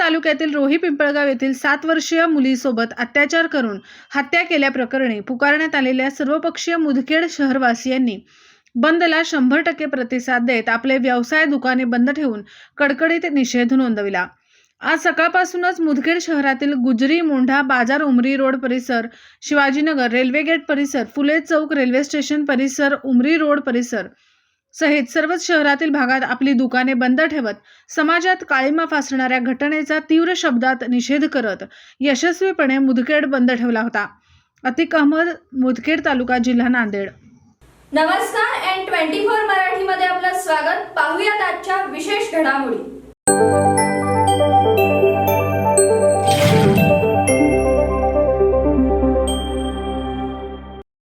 तालुक्यातील रोही पिंपळगाव येथील 7 वर्षीय मुलीसोबत अत्याचार करून हत्या केल्याप्रकरणी पुकारण्यात आलेल्या सर्वपक्षीय मुदखेड शहरवासियांनी बंदला 100% प्रतिसाद देत आपले व्यवसाय दुकाने बंद ठेवून कडकडीत निषेध नोंदविला। आज सकाळपासूनच मुदखेड शहरातील गुजरी मोंढा बाजार उमरी रोड परिसर, शिवाजीनगर रेल्वे गेट परिसर, फुले चौक रेल्वे स्टेशन परिसर, उमरी रोड परिसर सहित सर्वच शहरातील भागात आपली दुकाने बंद ठेवत समाजात काळिमा फासणाऱ्या घटनेचा तीव्र शब्दात निषेध करत यशस्वीपणे मुदखेड बंद ठेवला होता। अतिक अहमद, मुदखेड तालुका, जिल्हा नांदेड। नमस्कार, N24 मराठीमध्ये आपलं स्वागत। पाहूयात आजच्या विशेष घडामोडी।